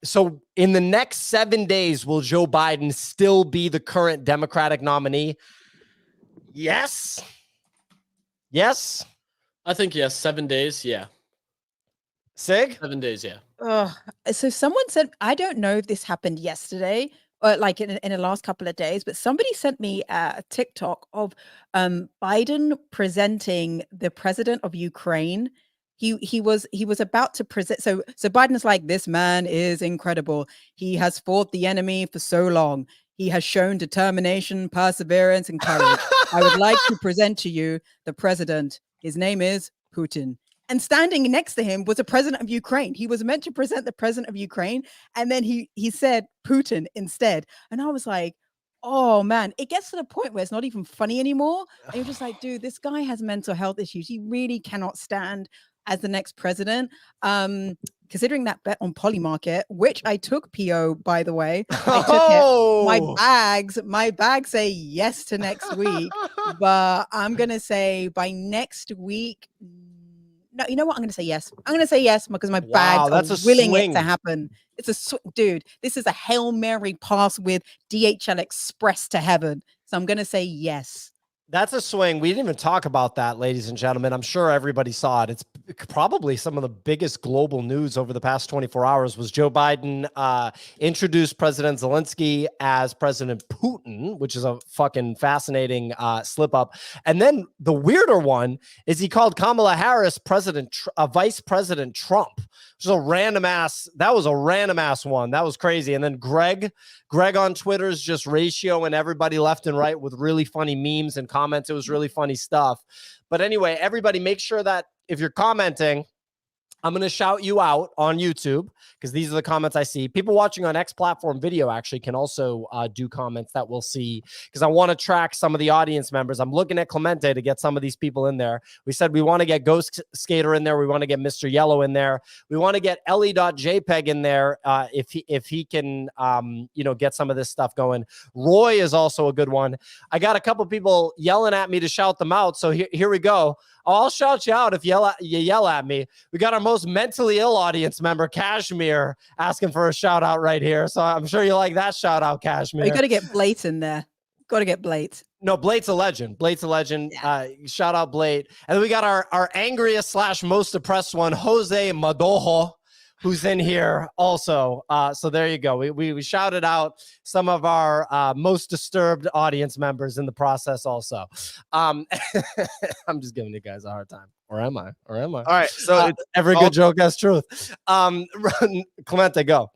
So in the next 7 days, will Joe Biden still be the current Democratic nominee? Yes. Yes. I think yes. 7 days. Yeah. Sig? 7 days. Yeah. So someone said, I don't know if this happened yesterday or like in the last couple of days, but somebody sent me a TikTok of Biden presenting the president of Ukraine. He was about to present. So Biden's like, this man is incredible. He has fought the enemy for so long. He has shown determination, perseverance, and courage. I would like to present to you the president. His name is Putin. And standing next to him was the president of Ukraine. He was meant to present the president of Ukraine. And then he said Putin instead. And I was like, oh, man, it gets to the point where it's not even funny anymore. And you're just like, dude, this guy has mental health issues. He really cannot stand as the next president. Considering that bet on Polymarket, which I took PO, by the way, I took it. My bags say yes to next week. But I'm going to say by next week, no, you know what? I'm going to say yes. I'm going to say yes because my bags are willing it to happen. It's dude, this is a Hail Mary pass with DHL Express to heaven. So I'm going to say yes. That's a swing. We didn't even talk about that, ladies and gentlemen. I'm sure everybody saw it. It's probably some of the biggest global news over the past 24 hours was Joe Biden introduced President Zelensky as President Putin, which is a fucking fascinating slip up. And then the weirder one is he called Kamala Harris Vice President Trump. Which is a random ass. That was a random ass one. That was crazy. And then Greg on Twitter's just ratioing everybody left and right with really funny memes and comments. It was really funny stuff. But anyway, everybody make sure that if you're commenting, I'm going to shout you out on YouTube because these are the comments I see. People watching on X platform video actually can also do comments that we'll see because I want to track some of the audience members. I'm looking at Clemente to get some of these people in there. We said we want to get Ghost Skater in there. We want to get Mr. Yellow in there. We want to get Ellie.jpg in there if he can, get some of this stuff going. Roy is also a good one. I got a couple people yelling at me to shout them out. So here we go. I'll shout you out if you yell at me. We got our most mentally ill audience member, Kashmir, asking for a shout out right here. So I'm sure you like that shout out, Kashmir. You got to get Blades in there. Got to get Blades. No, Blade's a legend. Blade's a legend. Yeah. Shout out Blade. And then we got our angriest / most depressed one, Jose Madojo, who's in here also. So there you go. We shouted out some of our most disturbed audience members in the process also. I'm just giving you guys a hard time. Or am I? All right. So every good joke has truth. Clemente, go.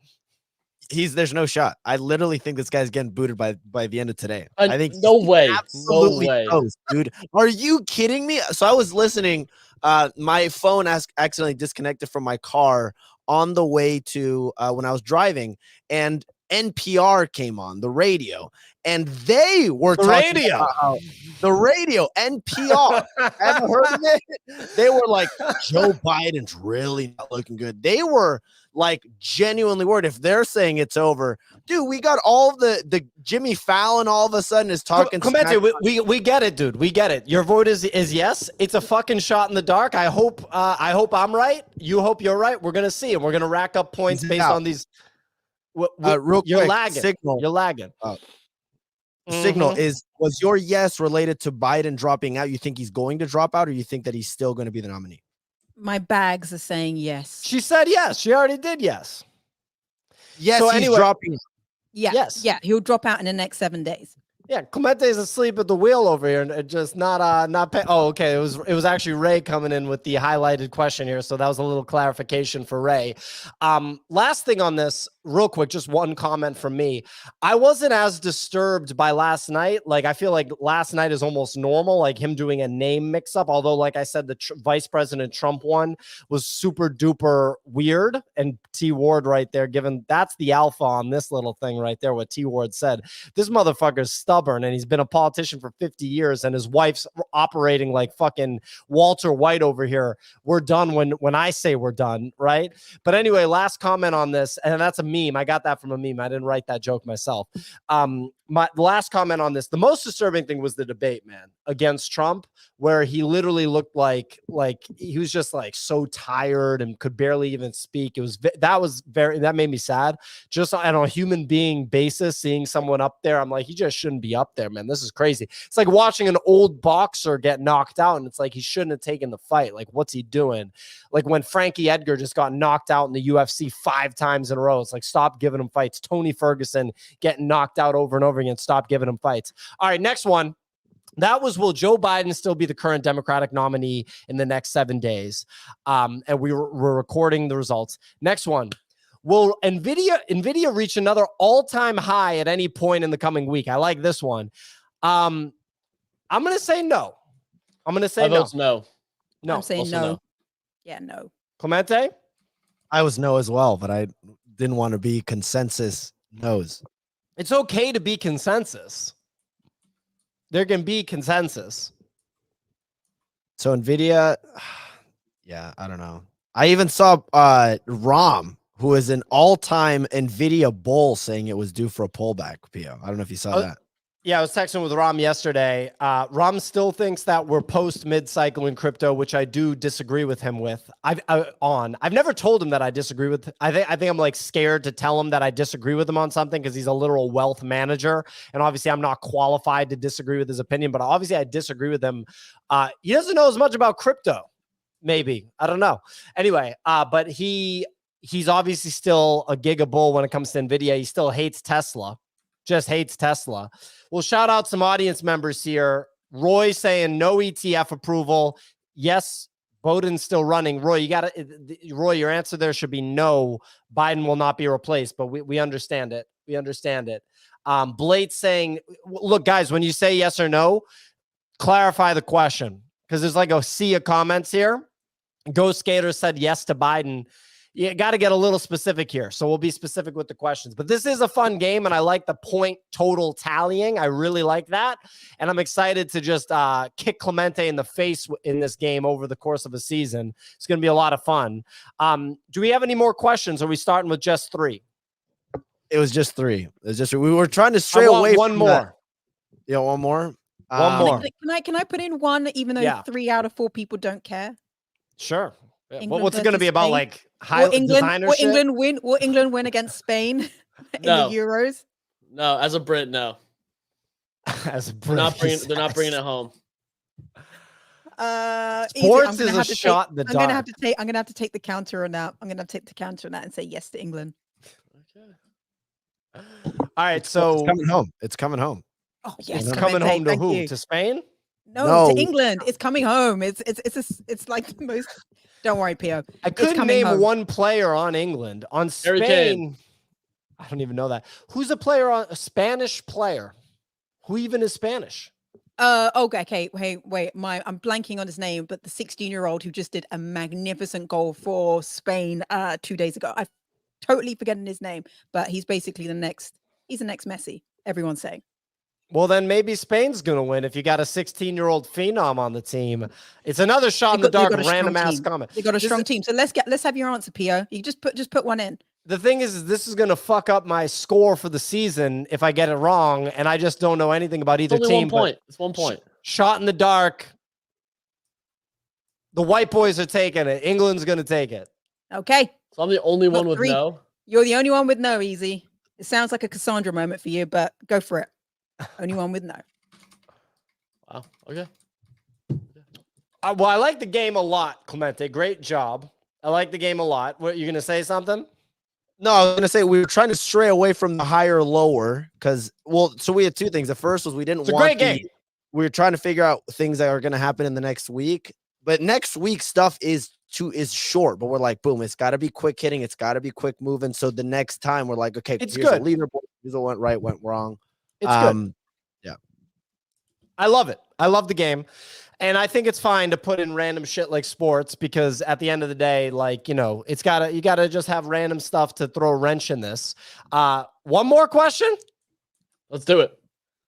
There's no shot. I literally think this guy's getting booted by the end of today. I think no way. Absolutely close, dude. Are you kidding me? So I was listening. My phone accidentally disconnected from my car on the way to when I was driving, and NPR came on the radio, and they were talking about the radio. NPR, haven't heard of it? They were like, Joe Biden's really not looking good. They were like genuinely worried. If they're saying it's over, dude, we got all the Jimmy Fallon all of a sudden is talking. We get it, dude. We get it. Your vote is yes. It's a fucking shot in the dark. I hope I'm right. You hope you're right. We're gonna see, and we're gonna rack up points based on these. Real you're quick, lagging. Signal. You're lagging. Signal was your yes related to Biden dropping out? You think he's going to drop out, or you think that he's still going to be the nominee? My bags are saying yes. She said yes. She already did yes. Yes, so he's dropping. Yeah. Yes. Yeah. He'll drop out in the next 7 days. Yeah, Clemente is asleep at the wheel over here and just not pay. Oh, okay. It was actually Ray coming in with the highlighted question here, so that was a little clarification for Ray. Last thing on this, real quick, just one comment from me. I wasn't as disturbed by last night. Like, I feel like last night is almost normal, like him doing a name mix-up. Although, like I said, the Vice President Trump one was super duper weird. And T Ward right there, given that's the alpha on this little thing right there. What T Ward said, this motherfucker's stubborn, and he's been a politician for 50 years, and his wife's operating like fucking Walter White over here. We're done when I say we're done, right? But anyway, last comment on this, and that's a meme. I got that from a meme. I didn't write that joke myself. The last comment on this, the most disturbing thing was the debate, man, against Trump, where he literally looked like he was just like so tired and could barely even speak. That made me sad. Just on a human being basis, seeing someone up there, I'm like, he just shouldn't be up there, man. This is crazy. It's like watching an old boxer get knocked out, and it's like he shouldn't have taken the fight. Like, what's he doing? Like when Frankie Edgar just got knocked out in the UFC 5 times in a row. It's like, stop giving him fights. Tony Ferguson getting knocked out over and over again. Stop giving him fights. All right, next one. That was, will Joe Biden still be the current Democratic nominee in the next 7 days? And we're recording the results. Next one. Will NVIDIA reach another all-time high at any point in the coming week? I like this one. I'm going to say no. I'm going to say no. No. I'm saying no. Yeah, no. Clemente? I was no as well, but I didn't want to be consensus no's. It's okay to be consensus. There can be consensus. So NVIDIA, yeah, I don't know. I even saw Rom, who is an all-time NVIDIA bull, saying it was due for a pullback, Pio. I don't know if you saw that. Yeah, I was texting with Ram yesterday. Ram still thinks that we're post mid-cycle in crypto, which I do disagree with him with. I've never told him that I disagree with. I think I'm like scared to tell him that I disagree with him on something because he's a literal wealth manager, and obviously I'm not qualified to disagree with his opinion. But obviously I disagree with him. He doesn't know as much about crypto. Maybe, I don't know. Anyway, but he's obviously still a giga bull when it comes to Nvidia. He still hates Tesla. Just hates Tesla. We'll shout out some audience members here. Roy saying no ETF approval. Yes, Bowden's still running. Roy, your answer there should be no. Biden will not be replaced, but we understand it. We understand it. Blade saying, look, guys, when you say yes or no, clarify the question because there's like a sea of comments here. Ghost Skater said yes to Biden. You got to get a little specific here. So we'll be specific with the questions. But this is a fun game, and I like the point total tallying. I really like that. And I'm excited to just kick Clemente in the face in this game over the course of a season. It's going to be a lot of fun. Do we have any more questions? Or are we starting with just 3? It was just 3. We were trying to stray away one from more. That. Yeah, one more. One more. Can I put in one, even though 3 out of 4 people don't care? Sure. England What's it going to be about? Spain? Like high designer shit? Will England win against Spain in No. the Euros? No, as a Brit, no. As a They're not bringing it home. Sports is a shot in the dark. I'm gonna have to take the counter on that. I'm gonna have to take the counter on that and say yes to England. Okay. All right, so it's coming home. It's coming home. Oh yes, it's coming home to thank who? you. To Spain? No, to England. It's coming home. It's like the most. Don't worry, Pio. I couldn't name one player on England. On Spain, I don't even know that. Who's a player on a Spanish player? Who even is Spanish? Okay. Hey, wait. I'm blanking on his name, but the 16-year-old who just did a magnificent goal for Spain 2 days ago. I've totally forgotten his name, but he's basically the next Messi. Everyone's saying. Well, then maybe Spain's going to win if you got a 16-year-old phenom on the team. It's another shot in the dark, random ass comment. They got a strong team. So let's have your answer, Pio. You just put one in. The thing is this is going to fuck up my score for the season if I get it wrong, and I just don't know anything about either team. 1 point. It's 1 point. Shot in the dark. The white boys are taking it. England's going to take it. Okay. So I'm the only one with no? You're the only one with no, Easy. It sounds like a Cassandra moment for you, but go for it. Only one with no. Wow. Okay. Well, I like the game a lot, Clemente. Great job. I like the game a lot. What, you going to say something? No, I was going to say we were trying to stray away from the higher lower because, so we had 2 things. The first was we didn't want great game. We were trying to figure out things that are going to happen in the next week. But next week stuff is short, but we're like, boom, it's got to be quick hitting. It's got to be quick moving. So the next time we're like, okay, it's here's good. A leaderboard. Here's what went right, went wrong. It's good. Yeah. I love it. I love the game. And I think it's fine to put in random shit like sports because at the end of the day, like, you gotta just have random stuff to throw a wrench in this. One more question. Let's do it.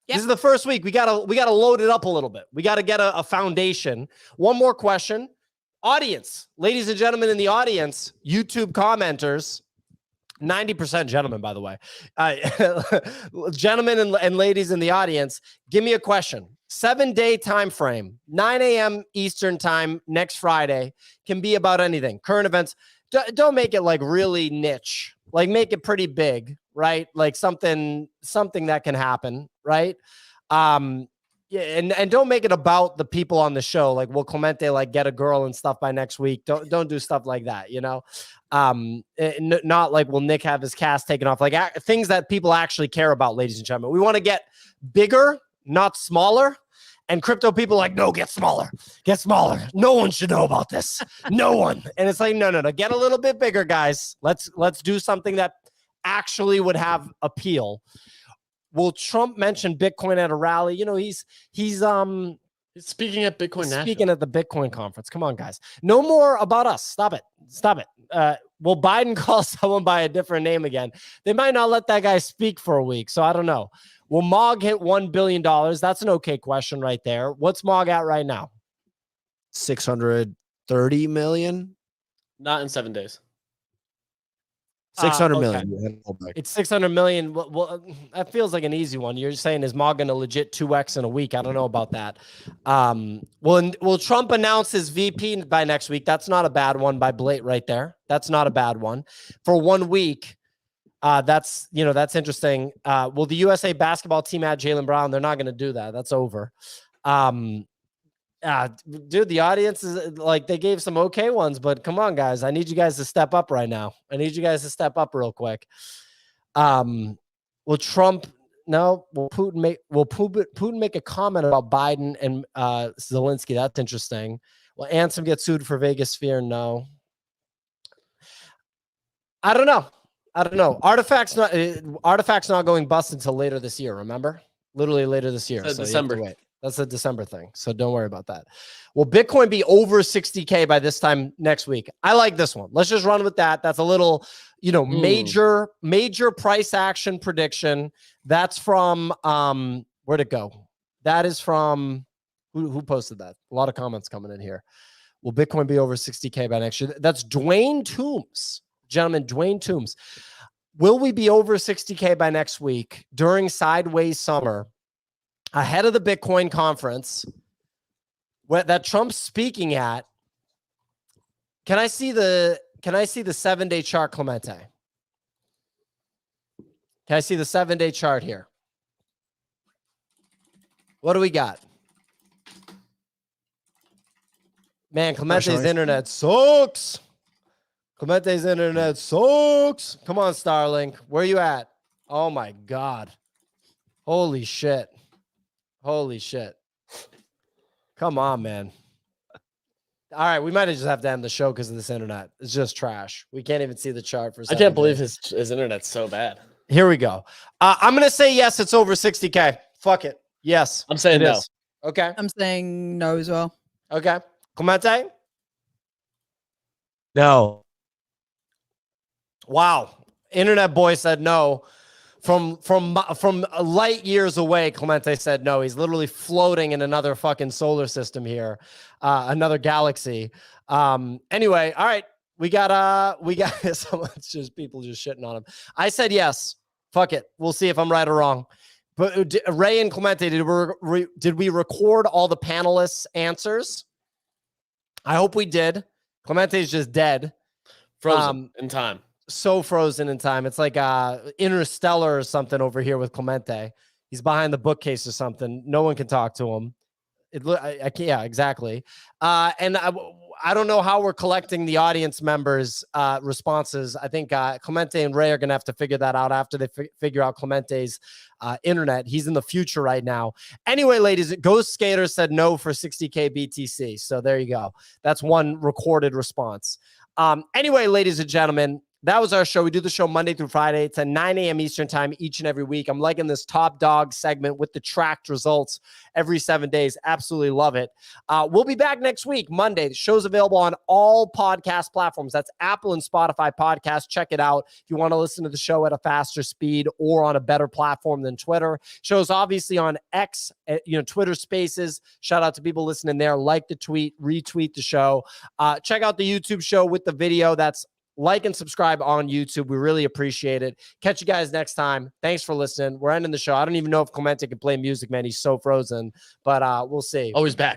Yep. This is the first week. We gotta load it up a little bit. We gotta get a foundation. One more question. Audience, ladies and gentlemen in the audience, YouTube commenters, 90% gentlemen, by the way. Gentlemen and ladies in the audience, give me a question. 7-day time frame, 9 a.m. Eastern time next Friday, can be about anything. Current events. Don't make it like really niche. Like make it pretty big, right? Like something that can happen, right? Yeah, and don't make it about the people on the show. Like, will Clemente like get a girl and stuff by next week? Don't do stuff like that, you know. Not like will Nick have his cast taken off? Like things that people actually care about, ladies and gentlemen. We want to get bigger, not smaller. And crypto people are like, no, get smaller. Get smaller. No one should know about this. No one. And it's like, no. Get a little bit bigger, guys. Let's do something that actually would have appeal. Will Trump mention Bitcoin at a rally? You know, he's speaking at Bitcoin National. Speaking at the Bitcoin conference. Come on, guys. No more about us. Stop it. Will Biden call someone by a different name again? They might not let that guy speak for a week, so I don't know. Will MOG hit $1 billion? That's an okay question right there. What's MOG at right now? 630 million. Not in 7 days. 600 okay. million. You had a pullback. It's 600 million. Well, that feels like an easy one. You're saying is Ma going to legit 2x in a week? I don't know about that. Will Trump announce his VP by next week? That's not a bad one by Blake right there. That's not a bad one for 1 week. That's interesting. Will the USA basketball team add Jaylen Brown? They're not going to do that. That's over. Dude, the audience is like, they gave some okay ones, but come on, guys. I need you guys to step up right now. I need you guys to step up real quick. Will Trump? No. Will Putin make a comment about Biden and Zelensky? That's interesting. Will Ansem get sued for Vegas Sphere? No. I don't know. Artifact's not going bust until later this year. Remember, literally later this year. So December. wait. That's a December thing. So don't worry about that. Will Bitcoin be over 60K by this time next week? I like this one. Let's just run with that. That's a little, major price action prediction. That's from, where'd it go? That is from, who posted that? A lot of comments coming in here. Will Bitcoin be over 60K by next year? That's Dwayne Toombs. Gentlemen, Dwayne Toombs. Will we be over 60K by next week during Sideways Summer? Ahead of the Bitcoin conference that Trump's speaking at? Can I see the 7-day chart, Clemente? Can I see the 7-day chart here? What do we got? Man, Clemente's internet sucks. Clemente's internet sucks. Come on, Starlink. Where you at? Oh my God. Holy shit. Holy shit. Come on, man. All right, we might just have to end the show because of this internet. It's just trash. We can't even see the chart for 7 I can't believe days. his internet's so bad. Here we go. I'm going to say yes, it's over 60K. Fuck it. Yes. I'm saying it no. is. Okay. I'm saying no as well. Okay. Clemente? No. Wow. Internet boy said no. From light years away, Clemente said no. He's literally floating in another fucking solar system here, another galaxy. Anyway, all right, we got someone's just people just shitting on him. I said yes. Fuck it. We'll see if I'm right or wrong. But Ray and Clemente, did we record all the panelists' answers? I hope we did. Clemente's just dead, Frozen in time. So frozen in time. It's like Interstellar or something over here with Clemente. He's behind the bookcase or something. No one can talk to him. I can't. Yeah, exactly. And I don't know how we're collecting the audience members' responses. I think Clemente and Ray are going to have to figure that out after they figure out Clemente's internet. He's in the future right now. Anyway, ladies, Ghost Skater said no for 60K BTC. So there you go. That's one recorded response. Anyway, ladies and gentlemen, that was our show. We do the show Monday through Friday. It's at 9 a.m. Eastern time each and every week. I'm liking this top dog segment with the tracked results every 7 days. Absolutely love it. We'll be back next week, Monday. The show's available on all podcast platforms. That's Apple and Spotify podcasts. Check it out if you want to listen to the show at a faster speed or on a better platform than Twitter. Show's obviously on X, Twitter Spaces. Shout out to people listening there. Like the tweet, retweet the show. Check out the YouTube show with the video. That's like and subscribe on YouTube. We really appreciate it. Catch you guys next time. Thanks for listening. We're ending the show. I don't even know if Clemente can play music, man. He's so frozen, but we'll see. Oh, he's back.